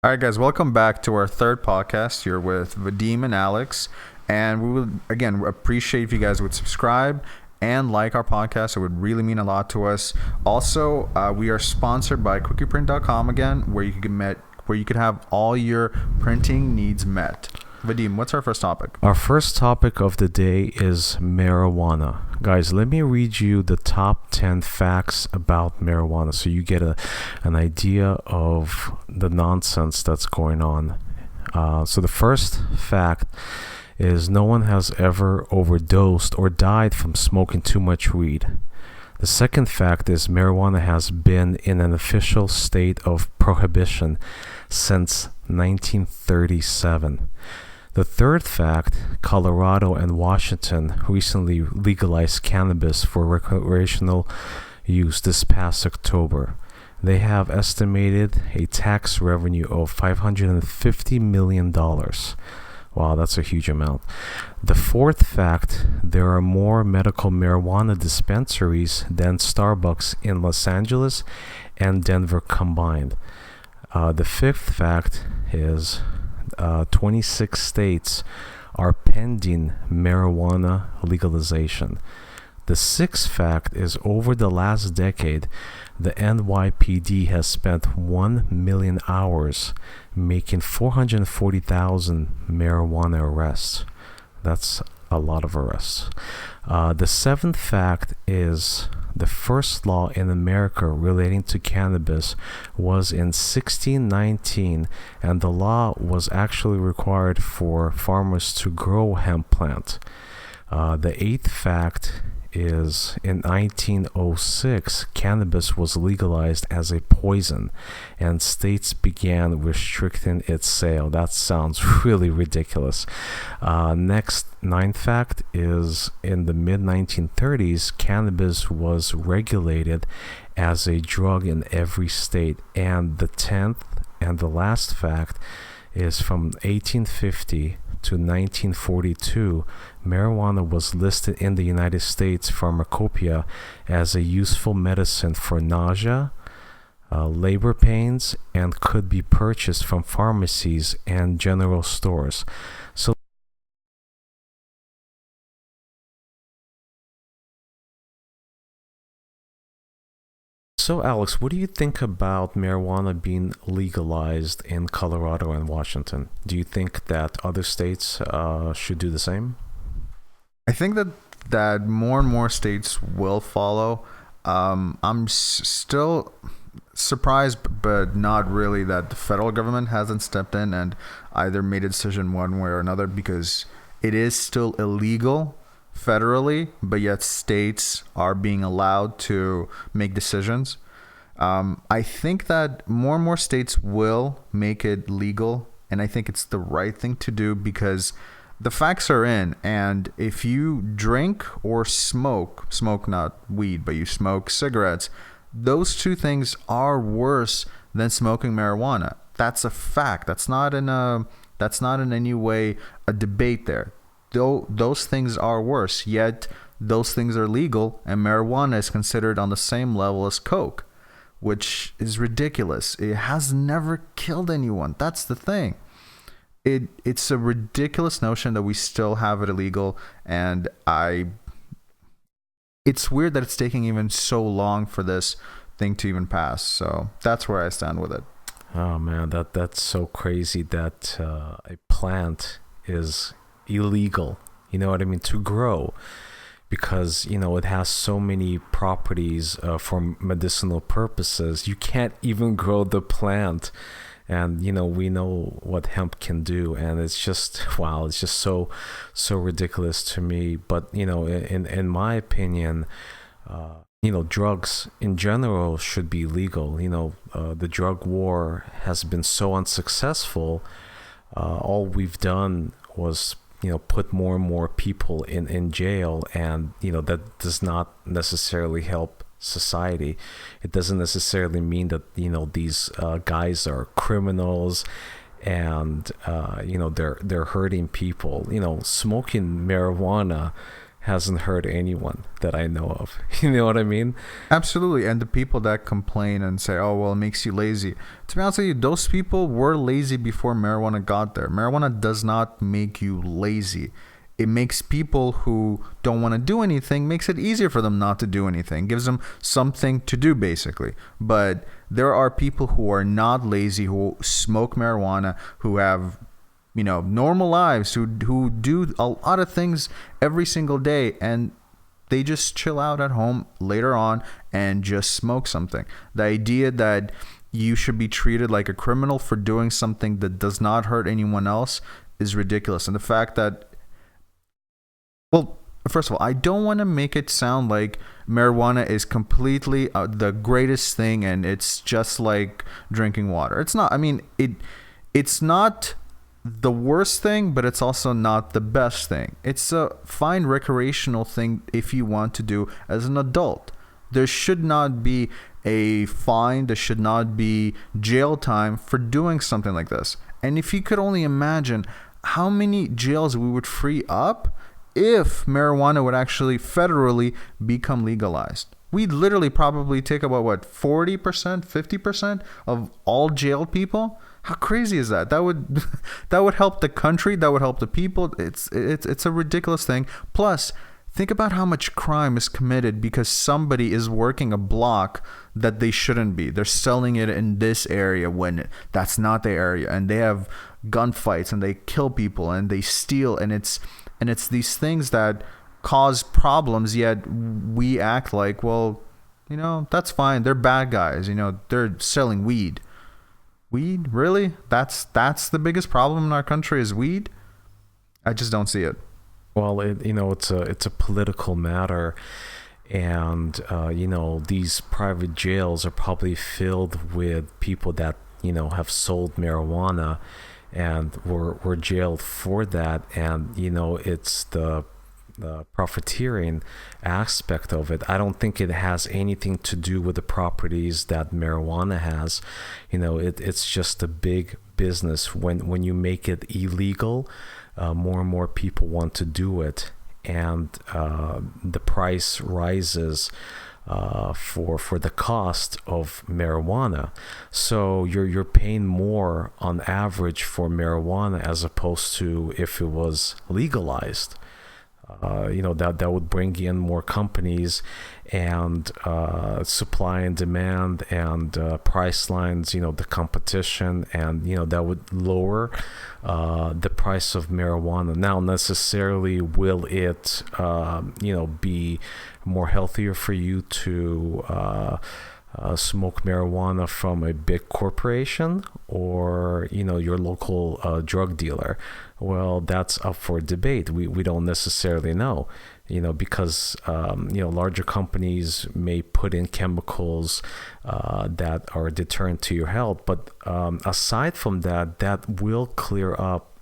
All right, guys, welcome back to our third podcast. You're with Vadim and Alex, and we would again appreciate if you guys would subscribe and like our podcast. It would really mean a lot to us. Also, we are sponsored by QuickiePrint.com again, where you could have all your printing needs met. Vadim, what's our first topic? Our first topic of the day is marijuana. Guys, let me read you the top 10 facts about marijuana so you get an idea of the nonsense that's going on. So the first fact is no one has ever overdosed or died from smoking too much weed. The second fact is marijuana has been in an official state of prohibition since 1937. The third fact, Colorado and Washington recently legalized cannabis for recreational use this past October. They have estimated a tax revenue of $550 million. Wow, that's a huge amount. The fourth fact, there are more medical marijuana dispensaries than Starbucks in Los Angeles and Denver combined. The fifth fact is 26 states are pending marijuana legalization. The sixth fact is over the last decade, the NYPD has spent 1 million hours making 440,000 marijuana arrests. That's a lot of arrests. The seventh fact is the first law in America relating to cannabis was in 1619, and the law was actually required for farmers to grow hemp plant. The eighth fact is in 1906, cannabis was legalized as a poison, and states began restricting its sale. That sounds really ridiculous. Next, ninth fact is in the mid-1930s, cannabis was regulated as a drug in every state. And the 10th and the last fact is from 1850 to 1942, marijuana was listed in the United States pharmacopoeia as a useful medicine for nausea, labor pains, and could be purchased from pharmacies and general stores. So, Alex, what do you think about marijuana being legalized in Colorado and Washington? Do you think that other states should do the same? I think that more and more states will follow. Still surprised, but not really, that the federal government hasn't stepped in and either made a decision one way or another, because it is still illegal federally, but yet states are being allowed to make decisions. I think that more and more states will make it legal, and I think it's the right thing to do because the facts are in. And if you drink or smoke not weed, but you smoke cigarettes, those two things are worse than smoking marijuana. That's a fact. That's not in any way a debate there. Though those things are worse, yet those things are legal, and marijuana is considered on the same level as coke, which is ridiculous. It has never killed anyone. That's the thing. It's a ridiculous notion that we still have it illegal, and it's weird that it's taking even so long for this thing to even pass. So that's where I stand with it. Oh man, that's so crazy that a plant is illegal. You know what I mean? To grow, because it has so many properties for medicinal purposes. You can't even grow the plant, and we know what hemp can do, and it's just wow, it's just so ridiculous to me. But in my opinion, drugs in general should be legal. The drug war has been so unsuccessful. All we've done was put more and more people in jail, and that does not necessarily help society. It doesn't necessarily mean that these guys are criminals, and they're hurting people. Smoking marijuana hasn't hurt anyone that I know of. You know what I mean? Absolutely. And the people that complain and say, oh, well, it makes you lazy. To be honest with you, those people were lazy before marijuana got there. Marijuana does not make you lazy. It makes people who don't want to do anything, makes it easier for them not to do anything, gives them something to do, basically. But there are people who are not lazy, who smoke marijuana, who have normal lives, who do a lot of things every single day, and they just chill out at home later on and just smoke something. The idea that you should be treated like a criminal for doing something that does not hurt anyone else is ridiculous. And the fact that, well, first of all, I don't want to make it sound like marijuana is completely the greatest thing and it's just like drinking water. It's not. I mean, it's not the worst thing, but it's also not the best thing. It's a fine recreational thing if you want to do as an adult. There should not be a fine, there should not be jail time for doing something like this. And if you could only imagine how many jails we would free up if marijuana would actually federally become legalized. We'd literally probably take about 40%, 50% of all jailed people. How crazy is that? That would help the country. That would help the people. It's a ridiculous thing. Plus, think about how much crime is committed because somebody is working a block that they shouldn't be. They're selling it in this area when that's not the area, and they have gunfights and they kill people and they steal, and it's these things that cause problems. Yet we act like, well, that's fine. They're bad guys. They're selling weed. Weed? Really? That's the biggest problem in our country is weed? I just don't see it. Well, it's a political matter, and these private jails are probably filled with people that have sold marijuana and were jailed for that, and it's the profiteering aspect of it. I don't think it has anything to do with the properties that marijuana has. It's just a big business. When you make it illegal, more and more people want to do it, and the price rises for the cost of marijuana. So you're paying more on average for marijuana as opposed to if it was legalized. That would bring in more companies, and supply and demand and price lines, the competition, and that would lower the price of marijuana. Now, necessarily will it be more healthier for you to smoke marijuana from a big corporation or your local drug dealer? Well, that's up for debate. We don't necessarily know, because larger companies may put in chemicals that are a deterrent to your health. But aside from that, that will clear up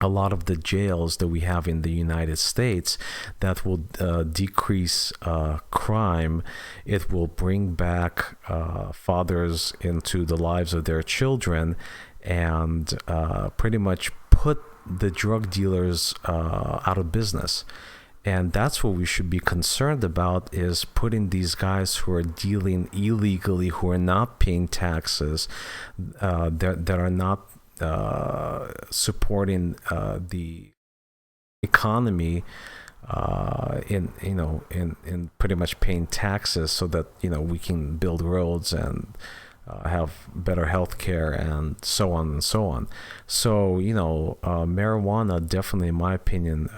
a lot of the jails that we have in the United States. That will decrease crime. It will bring back fathers into the lives of their children, and pretty much put the drug dealers out of business. And that's what we should be concerned about, is putting these guys who are dealing illegally, who are not paying taxes, that are not supporting the economy in pretty much paying taxes, so that we can build roads and have better health care and so on and so on. So marijuana definitely, in my opinion,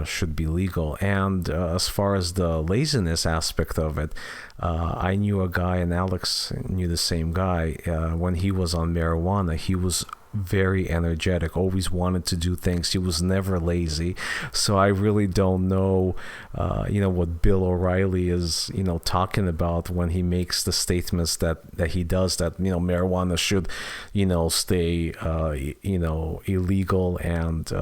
should be legal. And as far as the laziness aspect of it, I knew a guy, and Alex knew the same guy, when he was on marijuana, he was very energetic, always wanted to do things. He was never lazy. So I really don't know what Bill O'Reilly is talking about when he makes the statements that he does, that marijuana should stay illegal, and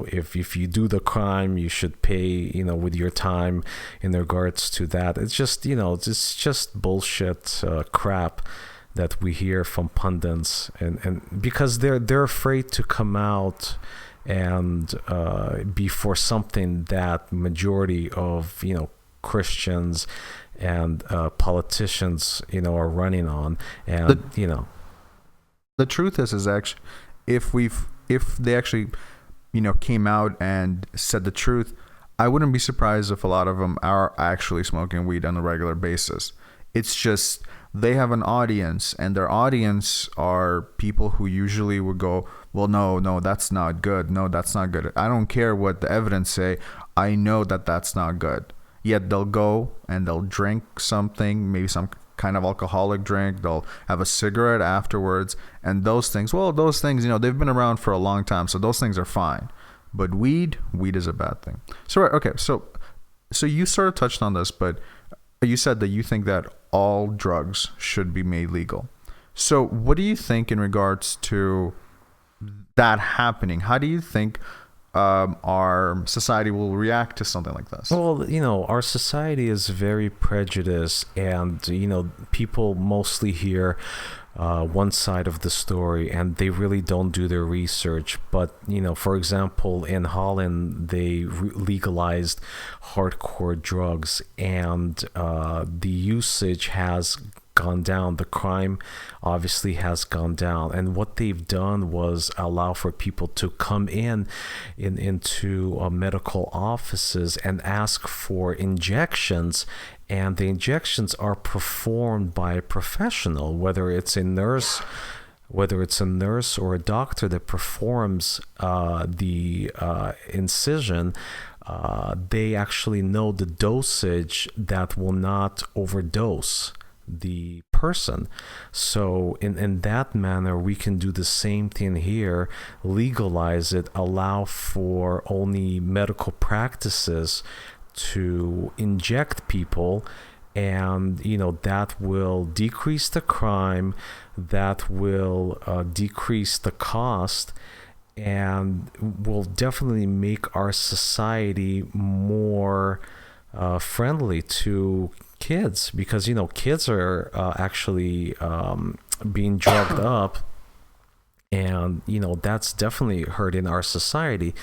if you do the crime, you should pay with your time in regards to that. It's just it's just bullshit crap that we hear from pundits, and because they're afraid to come out and be for something that majority of Christians and politicians are running on, and The truth is actually, if they actually came out and said the truth, I wouldn't be surprised if a lot of them are actually smoking weed on a regular basis. It's just they have an audience, and their audience are people who usually would go, well, no, that's not good. No, that's not good. I don't care what the evidence say. I know that that's not good. Yet they'll go and they'll drink something, maybe some kind of alcoholic drink. They'll have a cigarette afterwards. And those things, they've been around for a long time. So those things are fine. But weed is a bad thing. So, right, okay. So you sort of touched on this, but you said that you think that all drugs should be made legal. So what do you think in regards to that happening? How do you think our society will react to something like this? Well, our society is very prejudiced, and people mostly hear one side of the story, and they really don't do their research. But for example, in Holland, they legalized hardcore drugs, and the usage has gone down. The crime obviously has gone down, and what they've done was allow for people to come into medical offices and ask for injections, and the injections are performed by a professional, whether it's a nurse or a doctor that performs the incision. They actually know the dosage that will not overdose the person. So in that manner, we can do the same thing here, legalize it, allow for only medical practices to inject people, and that will decrease the crime, that will decrease the cost, and will definitely make our society more friendly to kids, because kids are actually being drugged up, and that's definitely hurting our society,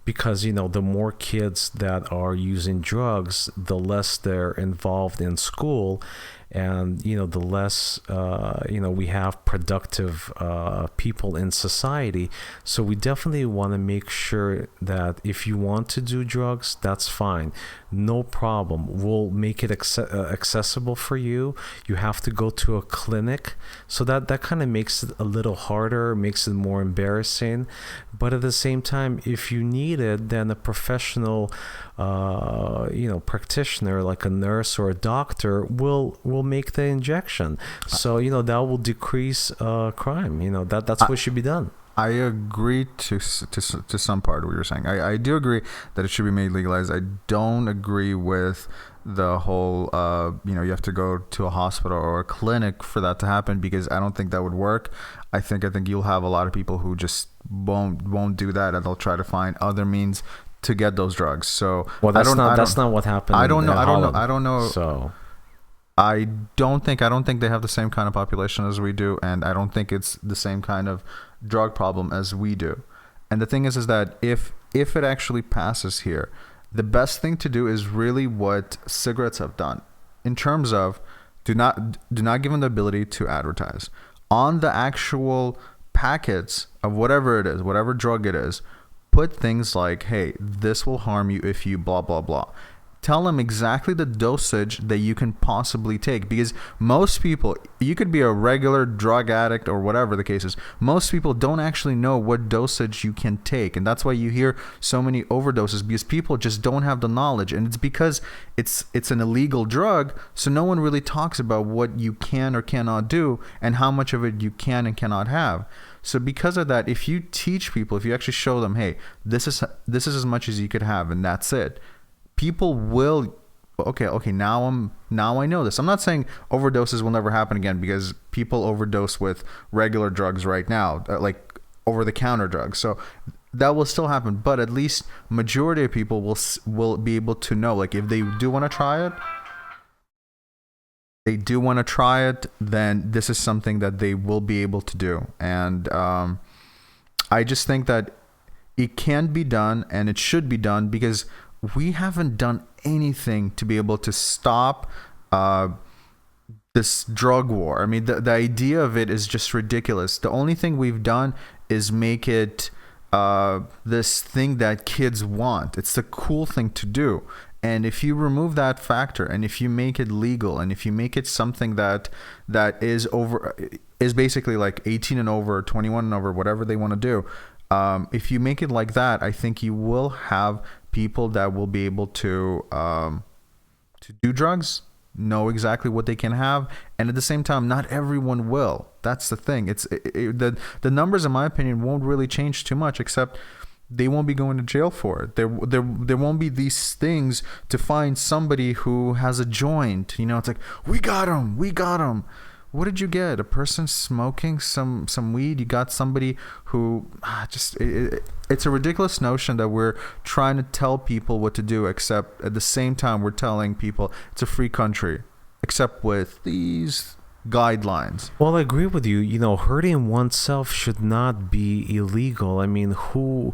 because the more kids that are using drugs, the less they're involved in school, and the less we have productive people in society. So we definitely want to make sure that if you want to do drugs, that's fine, no problem. We'll make it accessible for you. You have to go to a clinic, so that kind of makes it a little harder, makes it more embarrassing. But at the same time, if you need it, then a professional practitioner like a nurse or a doctor will make the injection. So that will decrease crime. That's what should be done. I agree to some part of what you're saying. I do agree that it should be made legalized. I don't agree with the whole you have to go to a hospital or a clinic for that to happen, because I don't think that would work. I think you'll have a lot of people who just won't do that, and they'll try to find other means to get those drugs. So that's not what happened. I don't know. So I don't think they have the same kind of population as we do, and I don't think it's the same kind of drug problem as we do. And the thing is that if it actually passes here, the best thing to do is really what cigarettes have done, in terms of do not give them the ability to advertise on the actual packets of whatever it is, whatever drug it is. Put things like, hey, this will harm you if you blah blah blah. Tell them exactly the dosage that you can possibly take, because most people, you could be a regular drug addict or whatever the case is, most people don't actually know what dosage you can take, and that's why you hear so many overdoses, because people just don't have the knowledge, and it's because it's an illegal drug, so no one really talks about what you can or cannot do and how much of it you can and cannot have. So because of that, if you teach people, if you actually show them, hey, this is as much as you could have, and that's it, people will, okay, now I know this. I'm not saying overdoses will never happen again, because people overdose with regular drugs right now, like over-the-counter drugs. So that will still happen, but at least majority of people will be able to know, like if they do want to try it, they do want to try it, then this is something that they will be able to do. And I just think that it can be done and it should be done because we haven't done anything to be able to stop this drug war. I mean, the idea of it is just ridiculous. The only thing we've done is make it this thing that kids want. It's the cool thing to do. And if you remove that factor, and if you make it legal, and if you make it something that is basically like 18 and over, 21 and over, whatever they want to do, if you make it like that, I think you will have people that will be able to do drugs, know exactly what they can have, and at the same time, not everyone will. That's the thing. The numbers, in my opinion, won't really change too much, except they won't be going to jail for it. There won't be these things to find somebody who has a joint. It's like, we got him. What did you get? A person smoking some weed? You got somebody who it's a ridiculous notion that we're trying to tell people what to do, except at the same time we're telling people it's a free country, except with these guidelines. Well, I agree with you. Hurting oneself should not be illegal. I mean, who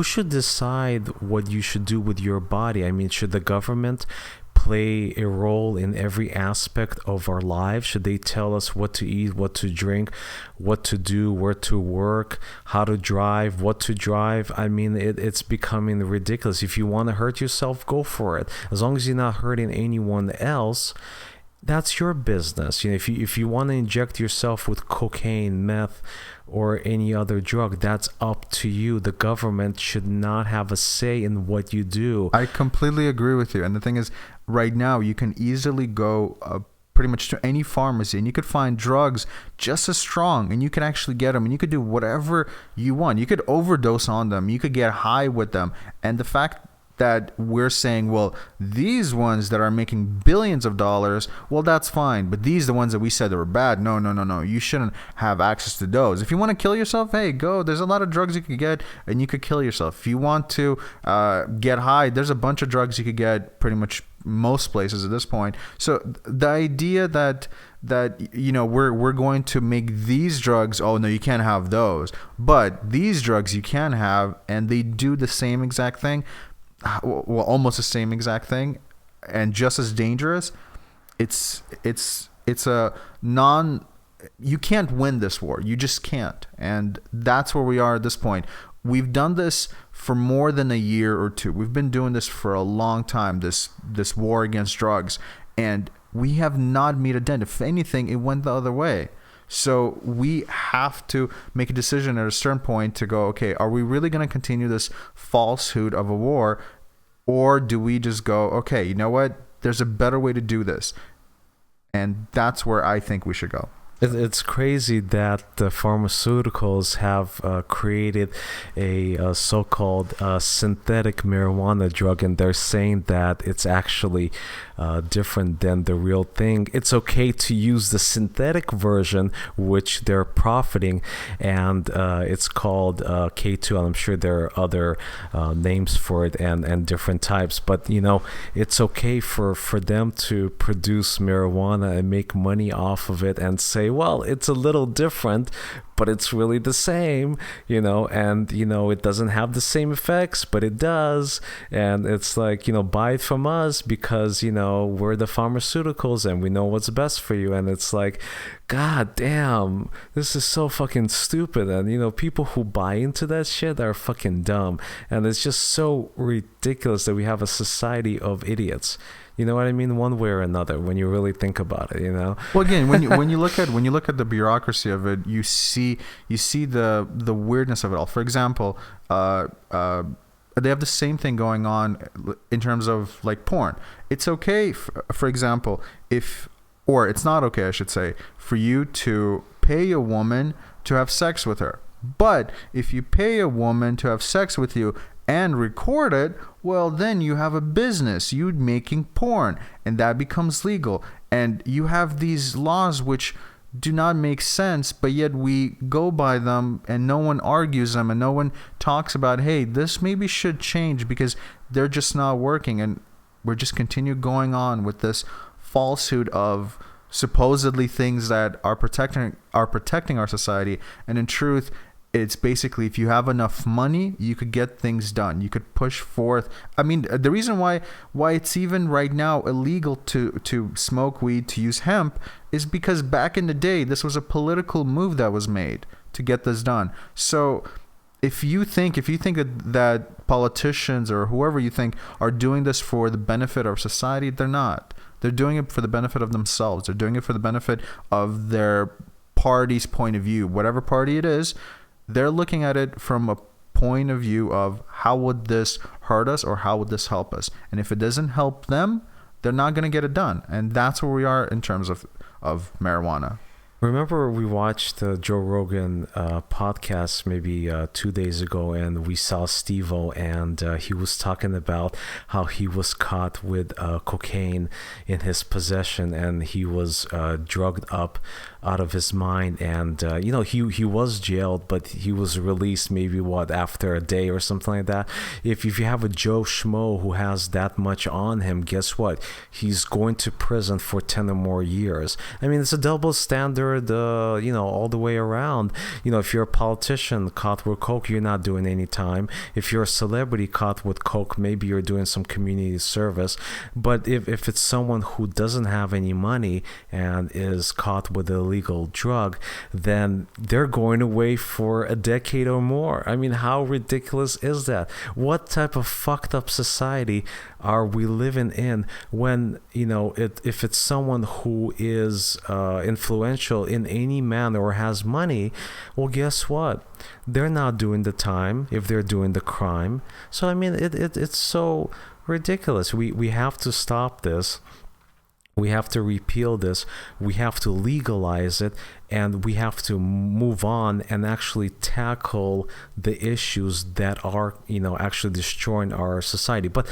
should decide what you should do with your body? I mean, should the government play a role in every aspect of our lives? Should they tell us what to eat, what to drink, what to do, where to work, how to drive, what to drive? I mean, it's becoming ridiculous. If you want to hurt yourself, go for it. As long as you're not hurting anyone else, that's your business. If you want to inject yourself with cocaine, meth, or any other drug, that's up to you. The government should not have a say in what you do. I completely agree with you. And the thing is, right now, you can easily go pretty much to any pharmacy and you could find drugs just as strong, and you can actually get them, and you could do whatever you want. You could overdose on them. You could get high with them. And the fact that we're saying, well, these ones that are making billions of dollars, well, that's fine, but these, the ones that we said that were bad, no, you shouldn't have access to those. If you want to kill yourself, hey, go. There's a lot of drugs you could get and you could kill yourself. If you want to get high, there's a bunch of drugs you could get pretty much most places at this point. So the idea that we're going to make these drugs, oh no, you can't have those, but these drugs you can have, and they do the same exact thing, well, almost the same exact thing, and just as dangerous. It's a you can't win this war. You just can't. And that's where we are at this point. We've done this for more than a year or two. We've been doing this for a long time, this war against drugs, and we have not made a dent. If anything, it went the other way. So we have to make a decision at a certain point to go, okay, are we really going to continue this falsehood of a war? Or do we just go, okay, you know what? There's a better way to do this. And that's where I think we should go. It's crazy that the pharmaceuticals have created a so-called synthetic marijuana drug, and they're saying that it's actually different than the real thing. It's okay to use the synthetic version, which they're profiting, and it's called K2. And I'm sure there are other names for it and different types, but it's okay for them to produce marijuana and make money off of it and say, well, it's a little different, but it's really the same, and it doesn't have the same effects, but it does. And it's like, buy it from us because we're the pharmaceuticals and we know what's best for you. And it's like, god damn, this is so fucking stupid. And people who buy into that shit are fucking dumb, and it's just so ridiculous that we have a society of idiots. You know what I mean? One way or another, when you really think about it, Well, again, when you look at the bureaucracy of it, you see the weirdness of it all. For example, they have the same thing going on in terms of like porn. It's okay, for example, or it's not okay, I should say, for you to pay a woman to have sex with her. But if you pay a woman to have sex with you and record it, well, then you have a business. You're making porn, and that becomes legal. And you have these laws which do not make sense, but yet we go by them, and no one argues them, and no one talks about, hey, this maybe should change because they're just not working. And we're just continue going on with this falsehood of supposedly things that are protecting our society, and in truth, it's basically, if you have enough money, you could get things done. You could push forth. I mean, the reason why it's even right now illegal to smoke weed, to use hemp, is because back in the day, this was a political move that was made to get this done. So if you think that politicians or whoever you think are doing this for the benefit of society, they're not. They're doing it for the benefit of themselves. They're doing it for the benefit of their party's point of view, whatever party it is. They're looking at it from a point of view of, how would this hurt us or how would this help us? And if it doesn't help them, they're not going to get it done. And that's where we are in terms of marijuana. Remember, we watched the Joe Rogan podcast maybe 2 days ago, and we saw Steve-O, and he was talking about how he was caught with cocaine in his possession, and he was drugged up out of his mind, and he was jailed, but he was released maybe after a day or something like that. If you have a Joe Schmo who has that much on him, guess what? He's going to prison for 10 or more years. I mean, it's a double standard, all the way around. If you're a politician caught with coke, you're not doing any time. If you're a celebrity caught with coke, maybe you're doing some community service. But if it's someone who doesn't have any money and is caught with a illegal drug, then they're going away for a decade or more. I mean, how ridiculous is that? What type of fucked up society are we living in when, if it's someone who is influential in any manner or has money, well, guess what? They're not doing the time if they're doing the crime. So, I mean, it's so ridiculous. We have to stop this. We have to repeal this. We have to legalize it, and we have to move on and actually tackle the issues that are, actually destroying our society. But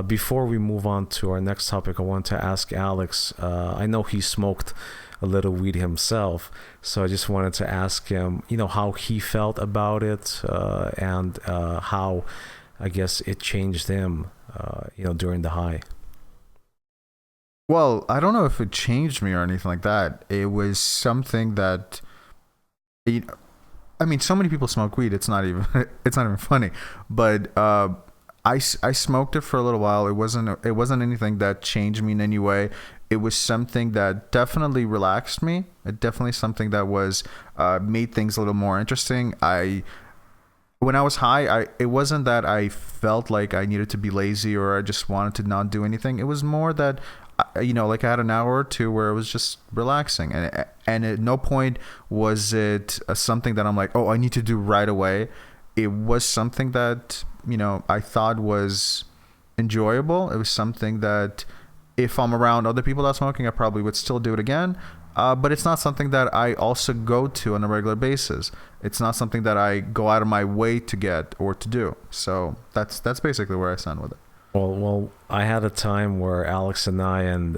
before we move on to our next topic, I want to ask Alex. I know he smoked a little weed himself, so I just wanted to ask him, how he felt about it, and how, I guess, it changed him, during the high. Well, I don't know if it changed me or anything like that. It was something that, I mean, so many people smoke weed. It's not even it's not even funny. But I smoked it for a little while. It wasn't anything that changed me in any way. It was something that definitely relaxed me. It definitely something that was made things a little more interesting. When I was high, it wasn't that I felt like I needed to be lazy or I just wanted to not do anything. It was more that, like I had an hour or two where it was just relaxing, and at no point was it something that I'm like, oh, I need to do right away. It was something that, I thought was enjoyable. It was something that if I'm around other people that are smoking, I probably would still do it again. But it's not something that I also go to on a regular basis. It's not something that I go out of my way to get or to do. So that's basically where I stand with it. Well, I had a time where Alex and I and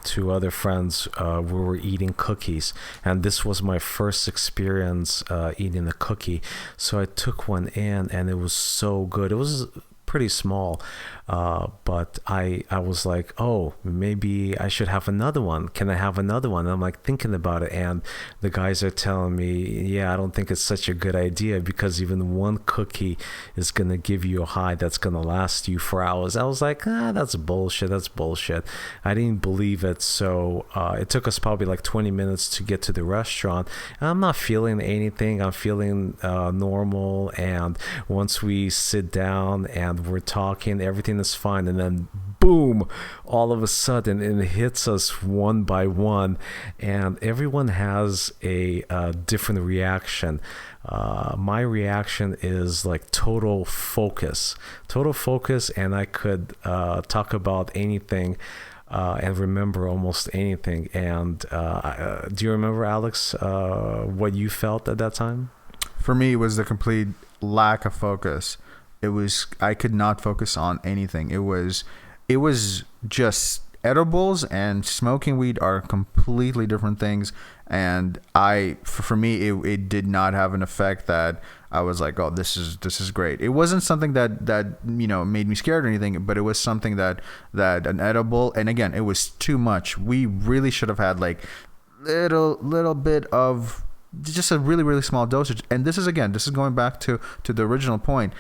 two other friends, we were eating cookies, and this was my first experience eating a cookie. So I took one in, and it was so good. It was pretty small, but I was like, oh, maybe I should have another one. Can I have another one? And I'm like thinking about it, and the guys are telling me, yeah, I don't think it's such a good idea, because even one cookie is gonna give you a high that's gonna last you for hours. I was like, that's bullshit. I didn't believe it. So it took us probably like 20 minutes to get to the restaurant, and I'm not feeling anything. I'm feeling normal, and once we sit down and we're talking, everything is fine, and then boom, all of a sudden it hits us one by one, and everyone has a different reaction. My reaction is like total focus, and I could talk about anything and remember almost anything. And do you remember, Alex, what you felt at that time? For me, it was the complete lack of focus. I could not focus on anything. It was just edibles and smoking weed are completely different things. And for me, it did not have an effect that I was like, oh, this is great. It wasn't something that made me scared or anything, but it was something that an edible, and again, it was too much. We really should have had like little bit of just a really, really small dosage. And this is going back to the original point.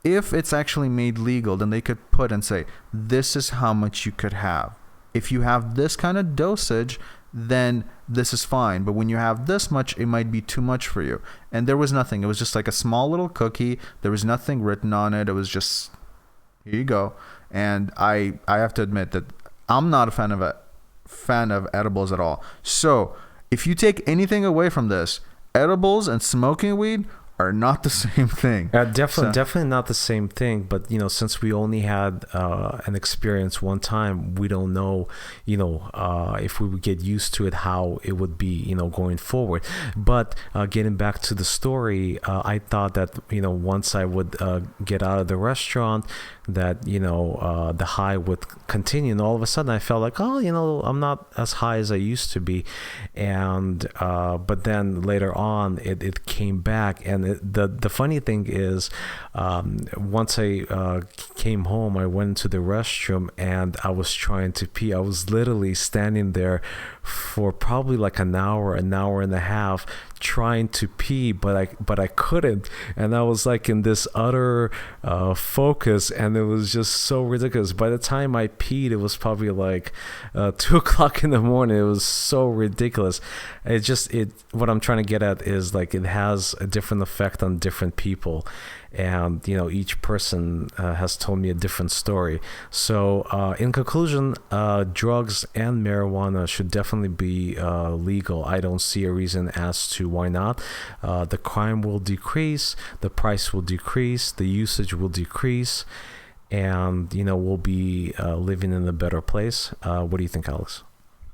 If it's actually made legal, then they could put and say, this is how much you could have. If you have this kind of dosage, then this is fine. But when you have this much, it might be too much for you. And there was nothing. It was just like a small little cookie. There was nothing written on it. It was just, here you go. And I have to admit that I'm not a fan of edibles at all. So if you take anything away from this, edibles and smoking weed are not the same thing. Definitely not the same thing. But since we only had an experience one time, we don't know, if we would get used to it, how it would be, going forward. But getting back to the story, I thought that once I would get out of the restaurant, that the high would continue, and all of a sudden I felt like, I'm not as high as I used to be, and but then later on it came back. And the funny thing is, once I came home, I went into the restroom and I was trying to pee. I was literally standing there for probably like an hour and a half trying to pee, but I couldn't, and I was like in this utter focus, and it was just so ridiculous. By the time I peed, it was probably like 2 o'clock in the morning. It was so ridiculous. What I'm trying to get at is like it has a different effect on different people, and each person has told me a different story. So in conclusion, drugs and marijuana should definitely be legal. I don't see a reason as to why not. The crime will decrease, the price will decrease, the usage will decrease, and we'll be living in a better place. What do you think, Alex?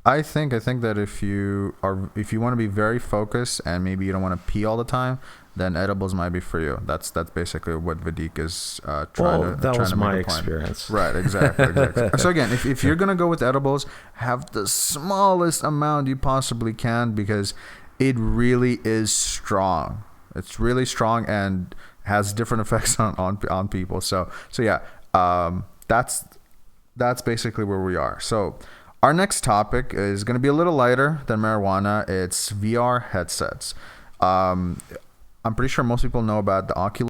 I think that if you want to be very focused and maybe you don't want to pee all the time, then edibles might be for you. That's basically what Vadik is trying to. That was my make a point. Experience. Right, exactly. So again, if you're gonna go with edibles, have the smallest amount you possibly can, because it really is strong. It's really strong and has different effects on people. So yeah, that's basically where we are. So our next topic is going to be a little lighter than marijuana. It's VR headsets. I'm pretty sure most people know about the Oculus